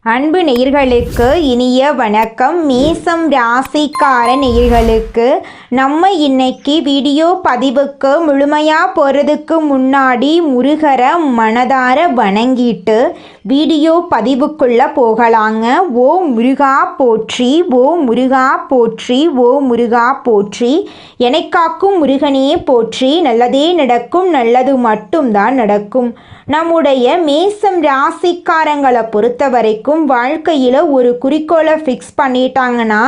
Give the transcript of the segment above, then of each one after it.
அன்பு நேயர்களுக்கு இனிய வணக்கம். மேசம் ராசிக்கார நேயர்களுக்கு நம்ம இன்னைக்கு வீடியோ பதிவுக்கு முழுமையாக போகிறதுக்கு முன்னாடி முருகரை மனதார வணங்கிட்டு வீடியோ பதிவுக்குள்ளே போகலாங்க. ஓ முருகா போற்றி, ஓ முருகா போற்றி, ஓ முருகா போற்றி, எனக்காக்கும் முருகனே போற்றி, நல்லதே நடக்கும், நல்லது மட்டும்தான் நடக்கும். நம்முடைய மேசம் ராசிக்காரங்களை பொறுத்த வரைக்கும் வாழ்க்கையில் ஒரு குறிக்கோளை ஃபிக்ஸ் பண்ணிட்டாங்கன்னா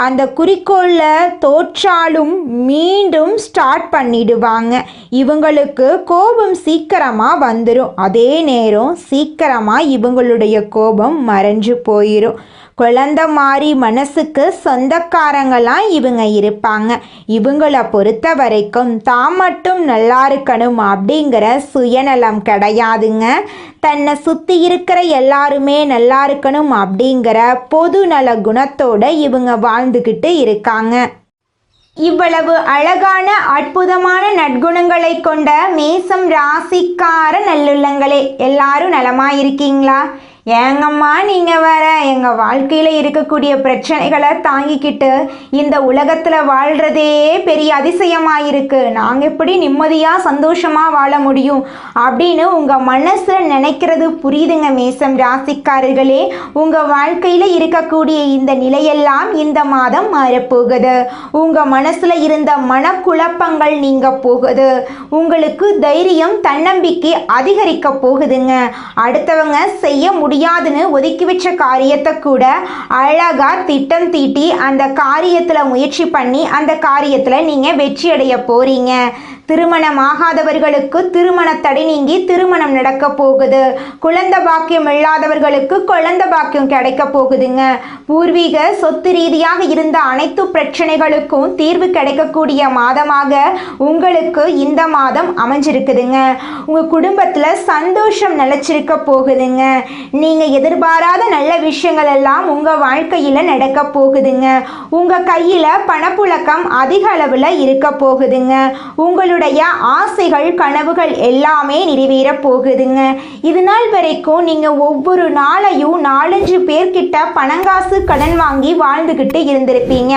அந்த குறிக்கோளில் தோற்றாலும் மீண்டும் ஸ்டார்ட் பண்ணிடுவாங்க. இவங்களுக்கு கோபம் சீக்கிரமாக வந்துடும், அதே நேரம் சீக்கிரமாக இவங்களுடைய கோபம் மறைஞ்சு போயிடும். குழந்தை மாதிரி மனசுக்கு சொந்தக்காரங்களாம் இவங்க இருப்பாங்க. இவங்களை பொறுத்த வரைக்கும் தான் மட்டும் நல்லா இருக்கணும் அப்படிங்கிற சுயநலம் கிடையாதுங்க. தன்னை சுற்றி இருக்கிற எல்லாருமே நல்லா இருக்கணும் அப்படிங்கிற பொதுநல குணத்தோட இவங்க வாழ்ந்துக்கிட்டு இருக்காங்க. இவ்வளவு அழகான அற்புதமான நற்குணங்களை கொண்ட மேசம் ராசிக்கார நல்லுள்ளங்களே, எல்லாரும் நலமாக இருக்கீங்களா? ஏங்கம்மா நீங்கள் வேற எங்கள் வாழ்க்கையில் இருக்கக்கூடிய பிரச்சனைகளை தாங்கிக்கிட்டு இந்த உலகத்தில் வாழ்கிறதே பெரிய அதிசயமாக இருக்குது, நாங்கள் எப்படி நிம்மதியாக சந்தோஷமாக வாழ முடியும் அப்படின்னு உங்கள் மனசில் நினைக்கிறது புரியுதுங்க மேசம் ராசிக்காரர்களே. உங்கள் வாழ்க்கையில் இருக்கக்கூடிய இந்த நிலையெல்லாம் இந்த மாதம் மாறப்போகுது. உங்கள் மனசில் இருந்த மனக்குழப்பங்கள் நீங்க போகுது. உங்களுக்கு தைரியம் தன்னம்பிக்கை அதிகரிக்க போகுதுங்க. அடுத்தவங்க செய்ய முடியாதுன்னு ஒதுக்கி வச்ச காரியத்தை கூட அழகா திட்டம் தீட்டி அந்த காரியத்தில் முயற்சி பண்ணி அந்த காரியத்தில் நீங்கள் வெற்றி அடைய போறீங்க. திருமணமாகாதவர்களுக்கு திருமண தடை நீங்கி திருமணம் நடக்க போகுது. குழந்தை பாக்கியம் இல்லாதவர்களுக்கு குழந்தை பாக்கியம் கிடைக்க போகுதுங்க. பூர்வீக சொத்து ரீதியாக இருந்த அனைத்து பிரச்சனைகளுக்கும் தீர்வு கிடைக்கக்கூடிய மாதமாக உங்களுக்கு இந்த மாதம் அமைஞ்சிருக்குதுங்க. உங்கள் குடும்பத்தில் சந்தோஷம் நிலைச்சிருக்க போகுதுங்க. நீங்கள் எதிர்பாராத நல்ல விஷயங்கள் எல்லாம் உங்கள் வாழ்க்கையில் நடக்க போகுதுங்க. உங்கள் கையில் பணப்புழக்கம் அதிக அளவில் இருக்க போகுதுங்க. உங்களுடைய ஆசைகள் கனவுகள் எல்லாமே நிறைவேற போகுதுங்க. இது நாள் வரைக்கும் நீங்கள் ஒவ்வொரு நாளையும் 4-5 பேர்கிட்ட பணங்காசு கடன் வாங்கி வாழ்ந்துக்கிட்டு இருந்திருப்பீங்க.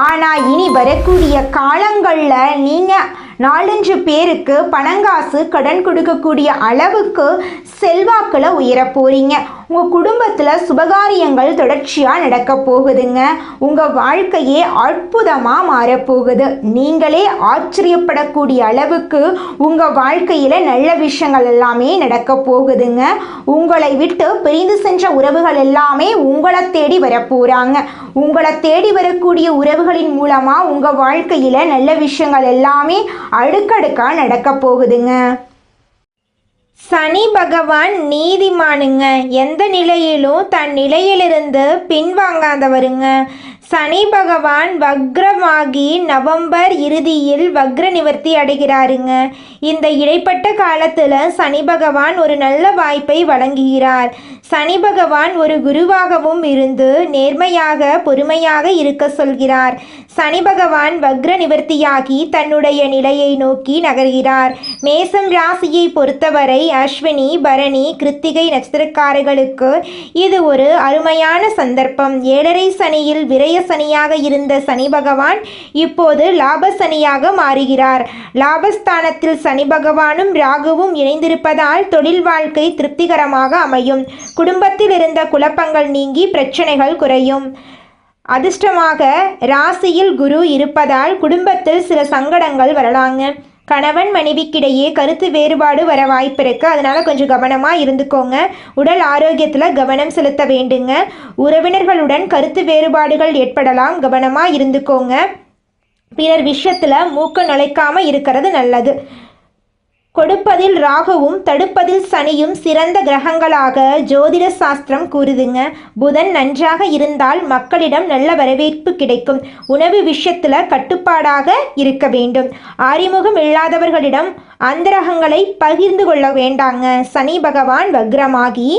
ஆனால் இனி வரக்கூடிய காலங்களில் நீங்கள் 4-5 பேருக்கு பணங்காசு கடன் கொடுக்கக்கூடிய அளவுக்கு செல்வாக்கில் உயர போறீங்க. உங்கள் குடும்பத்தில் சுபகாரியங்கள் தொடர்ச்சியாக நடக்க போகுதுங்க. உங்கள் வாழ்க்கையே அற்புதமாக மாறப்போகுது. நீங்களே ஆச்சரியப்படக்கூடிய அளவுக்கு உங்கள் வாழ்க்கையில் நல்ல விஷயங்கள் எல்லாமே நடக்க போகுதுங்க. உங்களை விட்டு பிரிந்து சென்ற உறவுகள் எல்லாமே உங்களை தேடி வரப்போகிறாங்க. உங்களை தேடி வரக்கூடிய உறவுகளின் மூலமாக உங்கள் வாழ்க்கையில் நல்ல விஷயங்கள் எல்லாமே அடுக்கடுக்காக நடக்க போகுதுங்க. சனி பகவான் நீதிமானுங்க. எந்த நிலையிலும் தன் நிலையிலிருந்து பின்வாங்காதவருங்க. சனி பகவான் வக்ரமாகி நவம்பர் இறுதியில் வக்ர நிவர்த்தி அடைகிறாருங்க. இந்த இடைப்பட்ட காலத்தில் சனி பகவான் ஒரு நல்ல வாய்ப்பை வழங்குகிறார். சனி பகவான் ஒரு குருவாகவும் இருந்து நேர்மையாக பொறுமையாக இருக்க சொல்கிறார். சனி பகவான் வக்ர நிவர்த்தியாகி தன்னுடைய நிலையை நோக்கி நகர்கிறார். மேசம் ராசியை பொறுத்தவரை அஸ்வினி பரணி கிருத்திகை நட்சத்திரக்காரர்களுக்கு இது ஒரு அருமையான சந்தர்ப்பம். 7.5 சனியில் விரய சனியாக இருந்த சனி பகவான் இப்போது லாப சனியாக மாறுகிறார். லாபஸ்தானத்தில் சனி பகவானும் ராகுவும் இணைந்திருப்பதால் தொழில் வாழ்க்கை திருப்திகரமாக அமையும். குடும்பத்தில் இருந்த குழப்பங்கள் நீங்கி பிரச்சனைகள் குறையும். அதிர்ஷ்டமாக ராசியில் குரு இருப்பதால் குடும்பத்தில் சில சங்கடங்கள் வரலாங்க. கணவன் மனைவிக்கிடையே கருத்து வேறுபாடு வர வாய்ப்பு இருக்குது, அதனால் கொஞ்சம் கவனமாக இருந்துக்கோங்க. உடல் ஆரோக்கியத்தில் கவனம் செலுத்த வேண்டுங்க. உறவினர்களுடன் கருத்து வேறுபாடுகள் ஏற்படலாம், கவனமாக இருந்துக்கோங்க. பிறர் விஷயத்தில் மூக்க நுழைக்காமல் இருக்கிறது நல்லது. கொடுப்பதில் ராகுவும் தடுப்பதில் சனியும் சிறந்த கிரகங்களாக ஜோதிட சாஸ்திரம் கூறுதுங்க. புதன் நன்றாக இருந்தால் மக்களிடம் நல்ல வரவேற்பு கிடைக்கும். உணவு விஷயத்தில் கட்டுப்பாடாக இருக்க வேண்டும். அறிமுகம் இல்லாதவர்களிடம் அந்தரகங்களை பகிர்ந்து கொள்ள வேண்டாங்க. சனி பகவான் வக்ரமாகி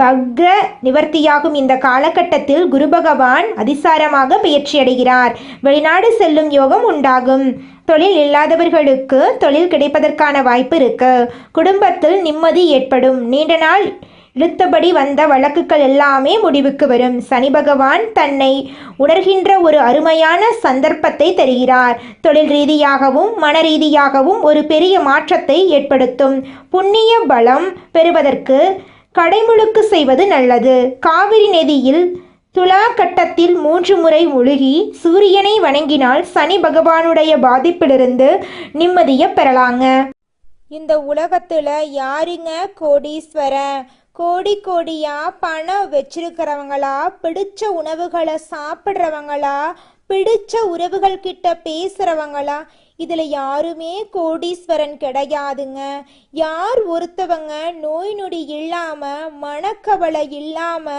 வக்ர நிவர்த்தியாகும் இந்த காலகட்டத்தில் குரு பகவான் அதிசாரமாக பயிற்சியடைகிறார். வெளிநாடு செல்லும் யோகம் உண்டாகும். தொழில் இல்லாதவர்களுக்கு தொழில் கிடைப்பதற்கான வாய்ப்பு இருக்கு. குடும்பத்தில் நிம்மதி ஏற்படும். நீண்ட நாள் இழுத்தபடி வந்த வழக்குகள் எல்லாமே முடிவுக்கு வரும். சனி பகவான் தன்னை உணர்கின்ற ஒரு அருமையான சந்தர்ப்பத்தை தருகிறார். தொழில் ரீதியாகவும் மன ரீதியாகவும் ஒரு பெரிய மாற்றத்தை ஏற்படுத்தும். புண்ணிய பலம் பெறுவதற்கு கடைமுழுக்கு செய்வது நல்லது. காவிரி நதியில் துலா கட்டத்தில் 3 முறை முழுகி சூரியனை வணங்கினால் சனி பகவானுடைய பாதிப்பிலிருந்து நிம்மதியை பெறலாங்க. இந்த உலகத்துல யாருங்க கோடீஸ்வரன்? கோடியா பணம் வச்சிருக்கிறவங்களா, பிடிச்ச உணவுகளை சாப்பிட்றவங்களா, பிடிச்ச உறவுகள் கிட்ட பேசுறவங்களா? இதுல யாருமே கோடீஸ்வரன் கிடையாதுங்க. யார் ஒருத்தவங்க நோய் நொடி இல்லாம மனக்கவலை இல்லாம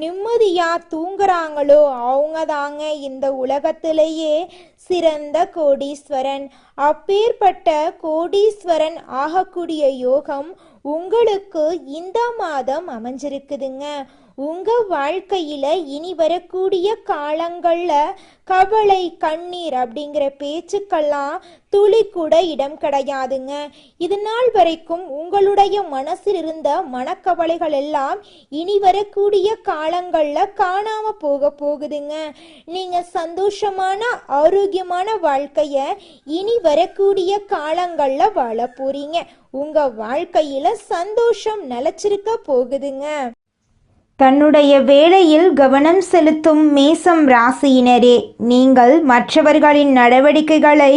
நிம்மதியா தூங்குறாங்களோ அவங்க தாங்க இந்த உலகத்திலேயே சிறந்த கோடீஸ்வரன். அப்பேற்பட்ட கோடீஸ்வரன் ஆகக்கூடிய யோகம் உங்களுக்கு இந்த மாதம் அமைஞ்சிருக்குதுங்க. உங்க வாழ்க்கையில இனி வரக்கூடிய காலங்கள்ல கவலை கண்ணீர் அப்படிங்கிற பேச்சுக்கெல்லாம் துளி கூட இடம் கிடையாதுங்க. இது நாள் வரைக்கும் உங்களுடைய மனசில் இருந்த மனக்கவலைகள் எல்லாம் இனி வரக்கூடிய காலங்கள்ல காணாம போகுதுங்க. நீங்க சந்தோஷமான ஆரோக்கியமான வாழ்க்கைய இனி வரக்கூடிய காலங்கள்ல வாழ போறீங்க. உங்க வாழ்க்கையில சந்தோஷம் நிலைச்சிருக்க போகுதுங்க. தன்னுடைய வேலையில் கவனம் செலுத்தும் மேசம் ராசியினரே, நீங்கள் மற்றவர்களின் நடவடிக்கைகளை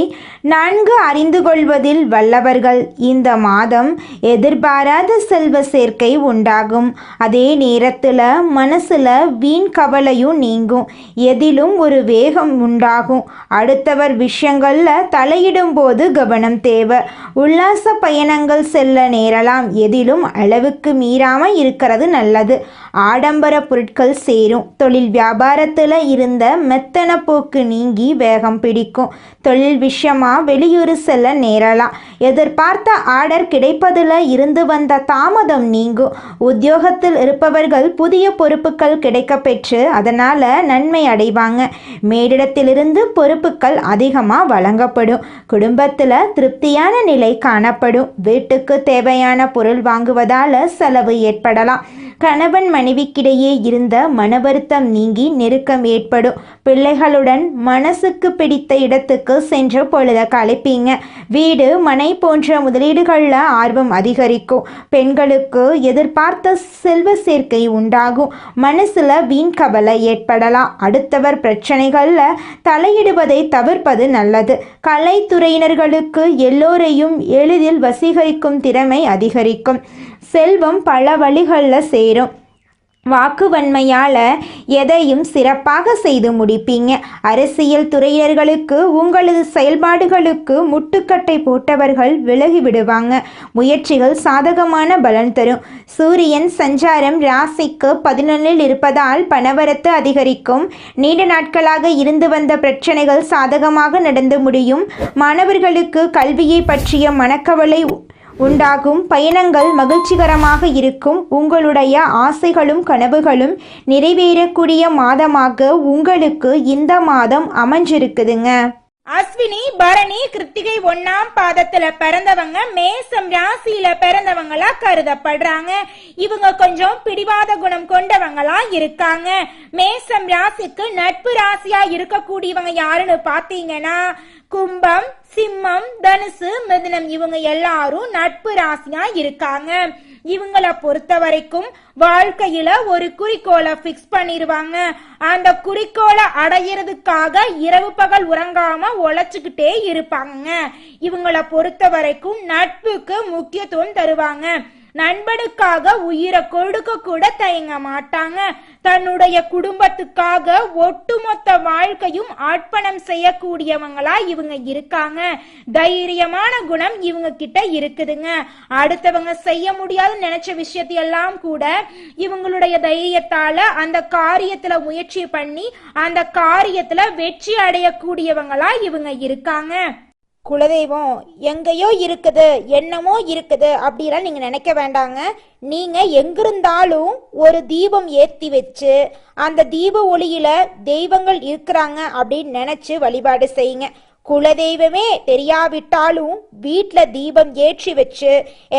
நன்கு அறிந்து கொள்வதில் வல்லவர்கள். இந்த மாதம் எதிர்பாராத செல்வ சேர்க்கை உண்டாகும். அதே நேரத்தில் மனசில் வீண் கவலையும் நீங்கும். எதிலும் ஒரு வேகம் உண்டாகும். அடுத்தவர் விஷயங்களில் தலையிடும் போது கவனம் தேவை. உல்லாச பயணங்கள் செல்ல நேரலாம். எதிலும் அளவுக்கு மீறாமல் இருக்கிறது நல்லது. ஆடம்பர பொருட்கள் சேரும். தொழில் வியாபாரத்தில் இருந்த மெத்தன போக்கு நீங்கி வேகம் பிடிக்கும். தொழில் விஷயமா வெளியூர் செல்ல நேரலாம். எதிர்பார்த்த ஆர்டர் கிடைப்பதில் இருந்து வந்த தாமதம் நீங்கும். உத்தியோகத்தில் இருப்பவர்கள் புதிய பொறுப்புகள் கிடைக்க பெற்று அதனால் நன்மை அடைவாங்க. மேலிடத்திலிருந்து பொறுப்புகள் அதிகமாக வழங்கப்படும். குடும்பத்தில் திருப்தியான நிலை காணப்படும். வீட்டுக்கு தேவையான பொருள் வாங்குவதால் செலவு ஏற்படலாம். கணவன் மனைவிக்கிடையே இருந்த மன வருத்தம் நீங்கி நெருக்கம் ஏற்படும். பிள்ளைகளுடன் மனசுக்கு பிடித்த இடத்துக்கு சென்று பொழுத கழிப்பீங்க. வீடு மனை போன்ற முதலீடுகளில் ஆர்வம் அதிகரிக்கும். பெண்களுக்கு எதிர்பார்த்த செல்வ சேர்க்கை உண்டாகும். மனசுல வீண் கவலை ஏற்படலாம். அடுத்தவர் பிரச்சனைகளில் தலையிடுவதை தவிர்ப்பது நல்லது. கலைத்துறையினர்களுக்கு எல்லோரையும் எளிதில் வசீகரிக்கும் திறமை அதிகரிக்கும். செல்வம் பல வழிகளில் சேரும். வாக்குவன்மையால் எதையும் சிறப்பாக செய்து முடிப்பீங்க. அரசியல் துறையினர்களுக்கு உங்களது செயல்பாடுகளுக்கு முட்டுக்கட்டை போட்டவர்கள் விலகி விடுவாங்க. முயற்சிகள் சாதகமான பலன் தரும். சூரியன் சஞ்சாரம் ராசிக்கு 11 இருப்பதால் பணவரத்து அதிகரிக்கும். நீண்ட நாட்களாக இருந்து வந்த பிரச்சனைகள் சாதகமாக நடந்து முடியும். மாணவர்களுக்கு கல்வியை பற்றிய மனக்கவலை உண்டாகும். பயணங்கள் மகிழ்ச்சிகரமாக இருக்கும். உங்களுடைய ஆசைகளும் கனவுகளும் நிறைவேறக்கூடிய மாதமாக உங்களுக்கு இந்த மாதம் அமைஞ்சிருக்குதுங்க. அஸ்வினி பரணி கிருத்திகை 1ஆம் பாதத்துல பிறந்தவங்க மேசம் ராசியில பிறந்தவங்களா கருதப்படுறாங்க. இவங்க கொஞ்சம் பிடிவாத குணம் கொண்டவங்களா இருக்காங்க. மேசம் ராசிக்கு நட்பு ராசியா இருக்கக்கூடியவங்க யாருன்னு பாத்தீங்கன்னா கும்பம், சிம்மம், தனுசு, மிதுனம் இவங்க எல்லாரும் நட்பு ராசியா இருக்காங்க. இவங்கள பொறுத்த வரைக்கும் வாழ்க்கையில ஒரு குறிக்கோளை பிக்ஸ் பண்ணிருவாங்க. அந்த குறிக்கோளை அடையிறதுக்காக இரவு பகல் உறங்காம உழைச்சுக்கிட்டே இருப்பாங்க. இவங்கள பொறுத்த வரைக்கும் நட்புக்கு முக்கியத்துவம் தருவாங்க. நண்பனுக்காக உயிரை கொடுக்க கூட தயங்க மாட்டாங்க. தன்னுடைய குடும்பத்துக்காக ஒட்டுமொத்த வாழ்க்கையும் அர்ப்பணம் செய்யக்கூடியவங்களா இவங்க இருக்காங்க. தைரியமான குணம் இவங்க கிட்ட இருக்குதுங்க. அடுத்தவங்க செய்ய முடியாதுன்னு நினைச்ச விஷயத்தையெல்லாம் கூட இவங்களுடைய தைரியத்தால அந்த காரியத்துல முயற்சி பண்ணி அந்த காரியத்துல வெற்றி அடையக்கூடியவங்களா இவங்க இருக்காங்க. குலதெய்வம் எங்கேயோ இருக்குது, என்னமோ இருக்குது அப்படிலாம் நீங்கள் நினைக்க வேண்டாங்க. நீங்கள் எங்கிருந்தாலும் ஒரு தீபம் ஏற்றி வச்சு அந்த தீப ஒளியில் தெய்வங்கள் இருக்கிறாங்க அப்படின்னு நினச்சி வழிபாடு செய்யுங்க. குலதெய்வமே தெரியாவிட்டாலும் வீட்டில் தீபம் ஏற்றி வச்சு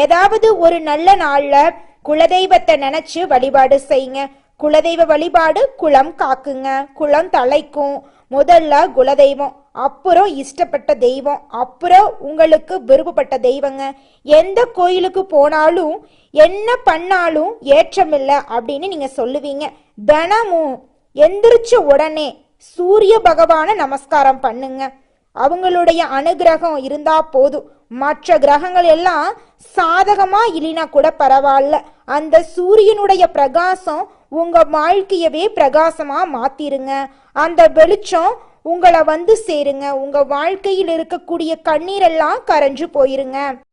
ஏதாவது ஒரு நல்ல நாளில் குலதெய்வத்தை நினைச்சு வழிபாடு செய்யுங்க. குலதெய்வ வழிபாடு குலம் காக்குங்க, குலம் தலைக்கும். முதல்ல குலதெய்வம், அப்புறம் இஷ்டப்பட்ட தெய்வம், அப்புறம் உங்களுக்கு விருப்பப்பட்ட தெய்வங்க. எந்த கோயிலுக்கு போனாலும் என்ன பண்ணாலும் ஏற்றமில்லை அப்படின்னு நீங்க சொல்லுவீங்க. தினமும் எந்திரிச்ச உடனே சூரிய பகவான நமஸ்காரம் பண்ணுங்க. அவங்களுடைய அனுகிரகம் இருந்தா போதும். மற்ற கிரகங்கள் எல்லாம் சாதகமா இல்லைனா கூட பரவாயில்ல, அந்த சூரியனுடைய பிரகாசம் உங்க வாழ்க்கையவே பிரகாசமா மாத்திருங்க. அந்த வெளிச்சம் உங்களை வந்து சேருங்க. உங்க வாழ்க்கையில் இருக்கக்கூடிய கண்ணீரெல்லாம் கரைஞ்சு போயிருங்க.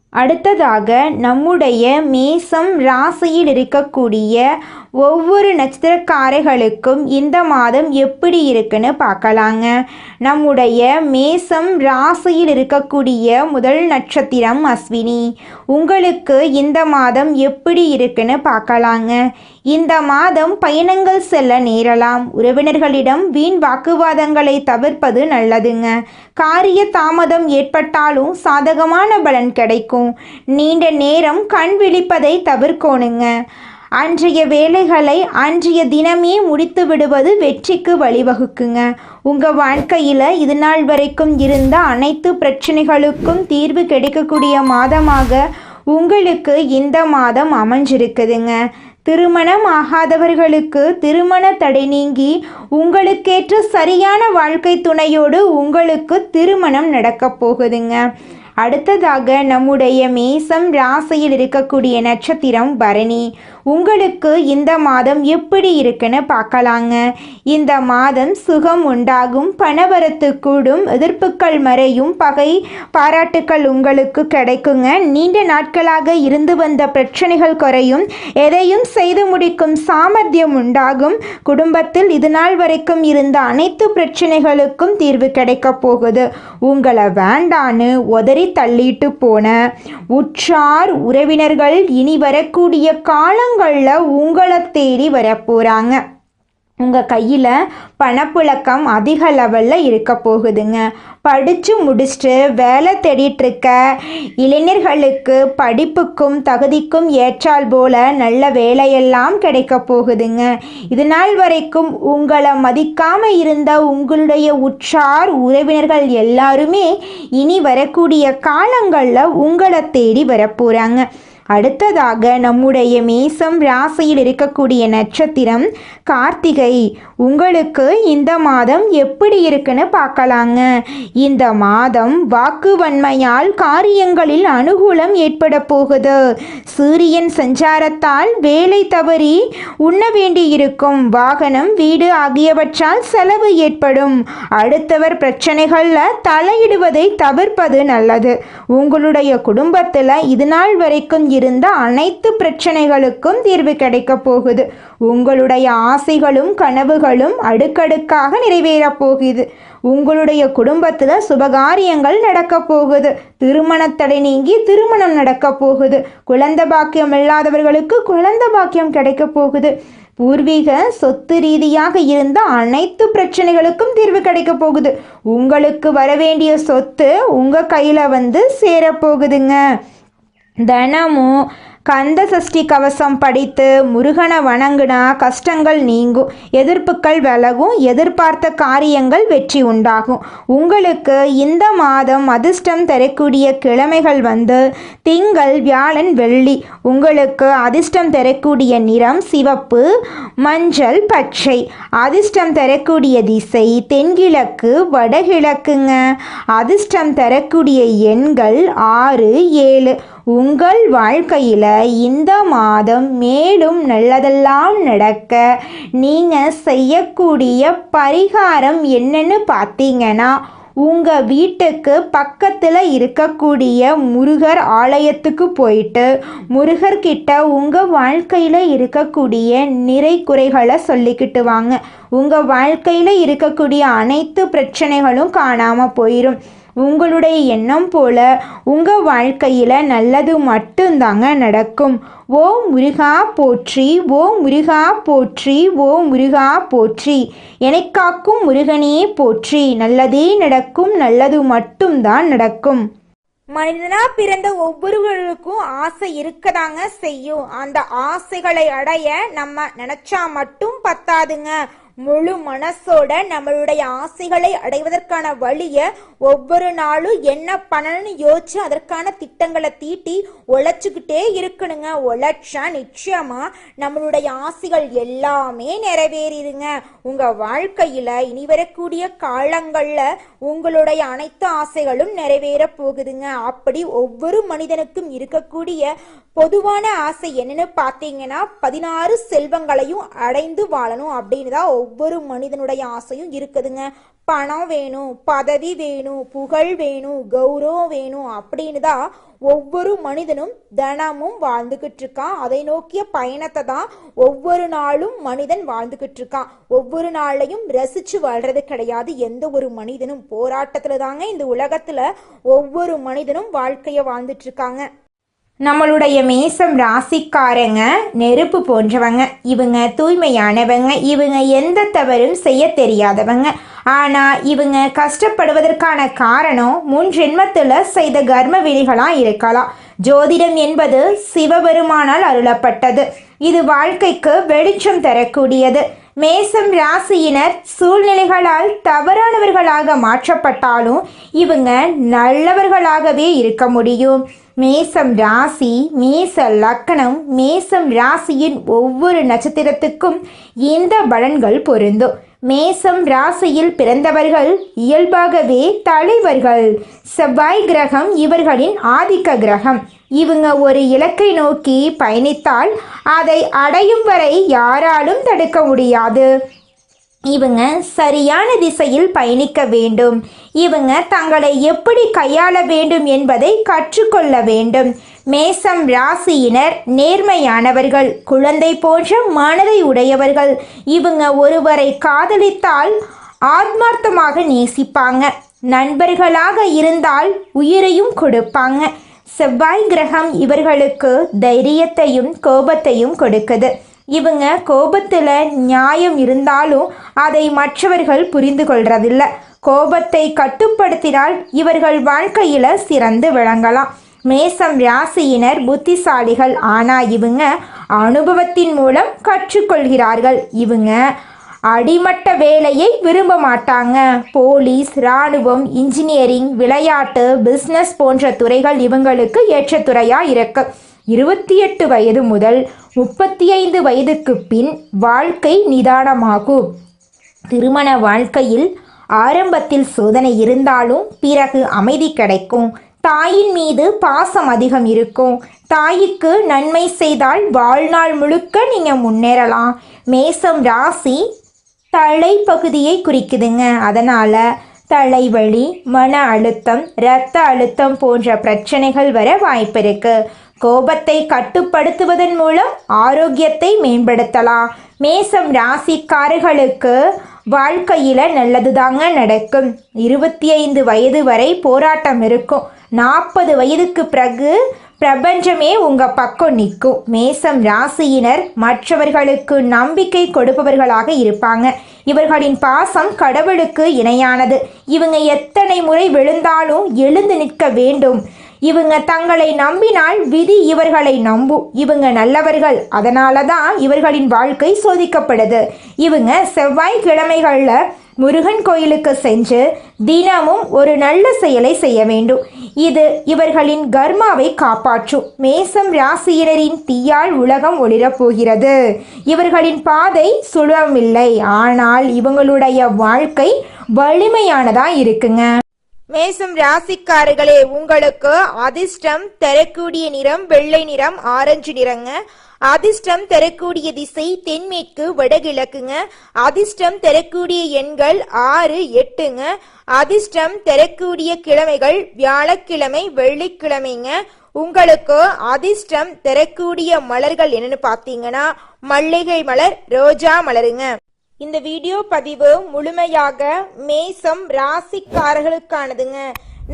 அடுத்ததாக நம்முடைய மேசம் ராசியில் இருக்கக்கூடிய ஒவ்வொரு நட்சத்திரக்காரர்களுக்கும் இந்த மாதம் எப்படி இருக்குன்னு பார்க்கலாங்க. நம்முடைய மேசம் ராசியில் இருக்கக்கூடிய முதல் நட்சத்திரம் அஸ்வினி. உங்களுக்கு இந்த மாதம் எப்படி இருக்குன்னு பார்க்கலாங்க. இந்த மாதம் பயணங்கள் செல்ல நேரலாம். உறவினர்களிடம் வீண் வாக்குவாதங்களை தவிர்ப்பது நல்லதுங்க. காரிய தாமதம் ஏற்பட்டாலும் சாதகமான பலன் கிடைக்கும். நீண்ட நேரம் கண் விழிப்பதை தவிர்க்கணுங்க. அன்றைய வேலைகளை அன்றைய தினமே முடித்து விடுவது வெற்றிக்கு வழிவகுக்குங்க. உங்கள் வாழ்க்கையில் இது நாள் வரைக்கும் இருந்த அனைத்து பிரச்சனைகளுக்கும் தீர்வு கிடைக்கக்கூடிய மாதமாக உங்களுக்கு இந்த மாதம் அமைஞ்சிருக்குதுங்க. திருமணம் ஆகாதவர்களுக்கு திருமண தடை நீங்கி உங்களுக்கேற்ற சரியான வாழ்க்கை துணையோடு உங்களுக்கு திருமணம் நடக்கப் போகுதுங்க. அடுத்ததாக நம்முடைய மேசம் ராசியில் இருக்கக்கூடிய நட்சத்திரம் பரணி. உங்களுக்கு இந்த மாதம் எப்படி இருக்குன்னு பார்க்கலாங்க. இந்த மாதம் சுகம் உண்டாகும், பணவரத்து கூடும், எதிர்ப்புகள் மறையும், பகை பாராட்டுக்கள் உங்களுக்கு கிடைக்குங்க. நீண்ட நாட்களாக இருந்து வந்த பிரச்சனைகள் குறையும், எதையும் செய்து முடிக்கும் சாமர்த்தியம் உண்டாகும். குடும்பத்தில் இது நாள் வரைக்கும் இருந்த அனைத்து பிரச்சனைகளுக்கும் தீர்வு கிடைக்க போகுது. உங்களை வேண்டான்னு உதறி தள்ளிட்டு போன உற்றார் உறவினர்கள் இனி வரக்கூடிய காலங்களில் உங்களை தேடி வரப்போறாங்க. உங்கள் கையில் பணப்புழக்கம் அதிக லெவலில் இருக்க போகுதுங்க. படித்து முடிச்சுட்டு வேலை தேடிட்டுருக்க இளைஞர்களுக்கு படிப்புக்கும் தகுதிக்கும் ஏற்றால் போல நல்ல வேலையெல்லாம் கிடைக்க போகுதுங்க. இது நாள் வரைக்கும் உங்களை மதிக்காமல் இருந்த உங்களுடைய உற்றார் உறவினர்கள் எல்லாருமே இனி வரக்கூடிய காலங்களில் உங்களை தேடி வரப்போகிறாங்க. அடுத்ததாக நம்முடைய மேசம் ராசியில் இருக்கக்கூடிய நட்சத்திரம் கார்த்திகை. உங்களுக்கு இந்த மாதம் எப்படி இருக்குன்னு பார்க்கலாங்க. இந்த மாதம் வாக்குவன்மையால் காரியங்களில் அனுகூலம் ஏற்பட போகுது. சூரியன் சஞ்சாரத்தால் வேலை தவறி உண்ண வேண்டியிருக்கும். வாகனம், வீடு ஆகியவற்றால் செலவு ஏற்படும். அடுத்தவர் பிரச்சனைகளில் தலையிடுவதை தவிர்ப்பது நல்லது. உங்களுடைய குடும்பத்தில் இது நாள் வரைக்கும் இருந்த அனைத்து பிரச்சனைகளுக்கும் தீர்வு கிடைக்க போகுது. உங்களுடைய ஆசைகளும் கனவுகளும் அடுக்கடுக்காக நிறைவேறப் போகுது. உங்களுடைய குடும்பத்தில் சுபகாரியங்கள் நடக்க போகுது. திருமணத்தடை நீங்கி திருமணம் நடக்க போகுது. குழந்தை பாக்கியம் இல்லாதவர்களுக்கு குழந்தை பாக்கியம் கிடைக்க போகுது. பூர்வீக சொத்து ரீதியாக இருந்த அனைத்து பிரச்சனைகளுக்கும் தீர்வு கிடைக்க போகுது. உங்களுக்கு வரவேண்டிய சொத்து உங்கள் கையில் வந்து சேரப்போகுதுங்க. தினமும் கந்த சஷ்டி கவசம் படித்து முருகனை வணங்குனா கஷ்டங்கள் நீங்கும், எதிர்ப்புகள் விலகும், எதிர்பார்த்த காரியங்கள் வெற்றி உண்டாகும். உங்களுக்கு இந்த மாதம் அதிர்ஷ்டம் தரக்கூடிய கிழமைகள் வந்து திங்கள், வியாழன், வெள்ளி. உங்களுக்கு அதிர்ஷ்டம் தரக்கூடிய நிறம் சிவப்பு, மஞ்சள், பச்சை. அதிர்ஷ்டம் தரக்கூடிய திசை தென்கிழக்கு, வடகிழக்குங்க. அதிர்ஷ்டம் தரக்கூடிய எண்கள் 6, 7. உங்கள் வாழ்க்கையில் இந்த மாதம் மேலும் நல்லதெல்லாம் நடக்க நீங்கள் செய்யக்கூடிய பரிகாரம் என்னன்னு பார்த்தீங்கன்னா, உங்கள் வீட்டுக்கு பக்கத்தில் இருக்கக்கூடிய முருகர் ஆலயத்துக்கு போயிட்டு முருகர்கிட்ட உங்கள் வாழ்க்கையில் இருக்கக்கூடிய நிறை குறைகளை சொல்லிக்கிட்டு வாங்க. உங்கள் வாழ்க்கையில் இருக்கக்கூடிய அனைத்து பிரச்சனைகளும் காணாமல் போயிடும். உங்களுடைய எண்ணம் போல உங்கள் வாழ்க்கையில் நல்லது மட்டும்தாங்க நடக்கும். ஓ முருகா போற்றி, ஓ முருகா போற்றி, ஓ முருகா போற்றி. என்னைக் காக்கும் முருகனே போற்றி. நல்லதே நடக்கும், நல்லது மட்டும்தான் நடக்கும். மனிதனா பிறந்த ஒவ்வொருவருக்கும் ஆசை இருக்கதாங்க செய்யும். அந்த ஆசைகளை அடைய நம்ம நினைச்சா மட்டும் பத்தாதுங்க. முழு மனசோட நம்மளுடைய ஆசைகளை அடைவதற்கான வழிய ஒவ்வொரு நாளும் என்ன பண்ணணும்னு யோசிச்சு அதற்கான திட்டங்களை தீட்டி உழைச்சுக்கிட்டே இருக்கணுங்க. உழைச்சா நிச்சயமா நம்மளுடைய ஆசைகள் எல்லாமே நிறைவேறிடுங்க. உங்க வாழ்க்கையில இனி வரக்கூடிய காலங்கள்ல உங்களுடைய அனைத்து ஆசைகளும் நிறைவேற போகுதுங்க. அப்படி ஒவ்வொரு மனிதனுக்கும் இருக்கக்கூடிய பொதுவான ஆசை என்னன்னு பார்த்தீங்கன்னா 16 செல்வங்களையும் அடைந்து வாழணும் அப்படின்னு தான் ஒவ்வொரு மனிதனுடைய ஆசையும் இருக்குதுங்க. பணம் வேணும், பதவி வேணும், புகழ் வேணும், கௌரவம் வேணும் அப்படின்னு தான் ஒவ்வொரு மனிதனும் தினமும் வாழ்ந்துகிட்டு இருக்கான். அதை நோக்கிய பயணத்தை தான் ஒவ்வொரு நாளும் மனிதன் வாழ்ந்துகிட்டு இருக்கான். ஒவ்வொரு நாளையும் ரசிச்சு வாழ்றது கிடையாது. எந்த ஒரு மனிதனும் போராட்டத்துல தாங்க இந்த உலகத்துல ஒவ்வொரு மனிதனும் வாழ்க்கைய வாழ்ந்துட்டு இருக்காங்க. நம்மளுடைய மேசம் ராசிக்காரங்க நெருப்பு போன்றவங்க. இவங்க தூய்மையானவங்க. இவங்க எந்த தவறும் செய்ய தெரியாதவங்க. ஆனால் இவங்க கஷ்டப்படுவதற்கான காரணம் முன் ஜென்மத்தில் செய்த கர்ம விதிகளாக இருக்கலாம். ஜோதிடம் என்பது சிவபெருமானால் அருளப்பட்டது. இது வாழ்க்கைக்கு வெளிச்சம் தரக்கூடியது. மேசம் ராசியினர் சூழ்நிலைகளால் தவறானவர்களாக மாற்றப்பட்டாலும் இவங்க நல்லவர்களாகவே இருக்க முடியும். மேசம் ராசி, மேச லக்கணம், மேசம் ராசியின் ஒவ்வொரு நட்சத்திரத்துக்கும் இந்த பலன்கள் பொருந்தும். மேசம் ராசியில் பிறந்தவர்கள் இயல்பாகவே தலைவர்கள். செவ்வாய் கிரகம் இவர்களின் ஆதிக்க கிரகம். இவங்க ஒரு இலக்கை நோக்கி பயணித்தால் அதை அடையும் வரை யாராலும் தடுக்க முடியாது. இவங்க சரியான திசையில் பயணிக்க வேண்டும். இவங்க தங்களை எப்படி கையாள வேண்டும் என்பதை கற்றுக்கொள்ள வேண்டும். மேசம் ராசியினர் நேர்மையானவர்கள், குழந்தை போன்ற மனதை உடையவர்கள். இவங்க ஒருவரை காதலித்தால் ஆத்மார்த்தமாக நேசிப்பாங்க. நண்பர்களாக இருந்தால் உயிரையும் கொடுப்பாங்க. செவ்வாய் கிரகம் இவர்களுக்கு தைரியத்தையும் கோபத்தையும் கொடுக்குது. இவங்க கோபத்தில் நியாயம் இருந்தாலும் அதை மற்றவர்கள் புரிந்து கொள்றதில்லை. கோபத்தை கட்டுப்படுத்தினால் இவர்கள் வாழ்க்கையில் சிறந்து விளங்கலாம். மேசம் ராசியினர் புத்திசாலிகள். ஆனால் இவங்க அனுபவத்தின் மூலம் கற்றுக்கொள்கிறார்கள். இவங்க அடிமட்ட வேலையை விரும்ப மாட்டாங்க. போலீஸ், இராணுவம், இன்ஜினியரிங், விளையாட்டு, பிஸ்னஸ் போன்ற துறைகள் இவங்களுக்கு ஏற்ற துறையாக இருக்கு. 28 வயது முதல் 35 வயதுக்கு பின் வாழ்க்கை நிதானமாகும். திருமண வாழ்க்கையில் ஆரம்பத்தில் சோதனை இருந்தாலும் பிறகு அமைதி கிடைக்கும். தாயின் மீது பாசம் அதிகம் இருக்கும். தாய்க்கு நன்மை செய்தால் வாழ்நாள் முழுக்க நீங்கள் முன்னேறலாம். மேசம் ராசி தலைப்பகுதியை குறிக்குதுங்க. அதனால் தலைவலி, மன அழுத்தம், இரத்த அழுத்தம் போன்ற பிரச்சனைகள் வர வாய்ப்பு இருக்கு. கோபத்தை கட்டுப்படுத்துவதன் மூலம் ஆரோக்கியத்தை மேம்படுத்தலாம். மேசம் ராசிக்காரர்களுக்கு வாழ்க்கையில் நல்லது தாங்க நடக்கும். 25 வயது வரை போராட்டம் இருக்கும். 40 வயதுக்கு பிறகு பிரபஞ்சமே உங்கள் பக்கம் நிற்கும். மேசம் ராசியினர் மற்றவர்களுக்கு நம்பிக்கை கொடுப்பவர்களாக இருப்பாங்க. இவர்களின் பாசம் கடவுளுக்கு இணையானது. இவங்க எத்தனை முறை விழுந்தாலும் எழுந்து நிற்க வேண்டும். இவங்க தங்களை நம்பினால் விதி இவர்களை நம்பும். இவங்க நல்லவர்கள். அதனால தான் இவர்களின் வாழ்க்கை சோதிக்கப்படுது. இவங்க செவ்வாய்க்கிழமைகளில் முருகன் கோயிலுக்கு சென்று தினமும் ஒரு நல்ல செயலை செய்ய வேண்டும். இது இவர்களின் கர்மாவை காப்பாற்றும். மேசம் ராசியினரின் தீயால் உலகம் ஒளிரப் போகிறது. இவர்களின் பாதை சுலபமில்லை. ஆனால் இவங்களுடைய வாழ்க்கை வலிமையானதா இருக்குங்க. மேசம் ராசிக்காரர்களே, உங்களுக்கு அதிர்ஷ்டம் தரக்கூடிய நிறம் வெள்ளை நிறம், ஆரஞ்சு நிறங்க. அதிர்ஷ்டம் தரக்கூடிய திசை தென்மேற்கு வடகிழக்குங்க. அதிர்ஷ்டம் தரக்கூடிய எண்கள் 6, 8ங்க. அதிர்ஷ்டம் தரக்கூடிய கிழமைகள் வியாழக்கிழமை, வெள்ளிக்கிழமைங்க. உங்களுக்கு அதிர்ஷ்டம் தரக்கூடிய மலர்கள் என்னன்னு பார்த்தீங்கன்னா மல்லிகை மலர், ரோஜா மலருங்க. இந்த வீடியோ பதிவு முழுமையாக மேசம் ராசிக்காரர்களுக்கானதுங்க.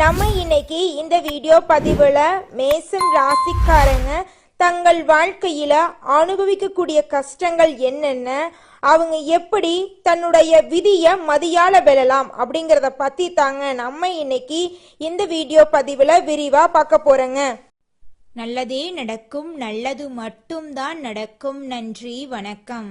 நம்ம இன்னைக்கு இந்த வீடியோ பதிவில் மேசம் ராசிக்காரங்க தங்கள் வாழ்க்கையில அனுபவிக்கக்கூடிய கஷ்டங்கள் என்னென்ன, அவங்க எப்படி தன்னுடைய விதியை மதியால வெல்லலாம் அப்படிங்கிறத பத்தி தாங்க நம்ம இன்னைக்கு இந்த வீடியோ பதிவில் விரிவா பார்க்க போறோங்க. நல்லதே நடக்கும், நல்லது மட்டும்தான் நடக்கும். நன்றி, வணக்கம்.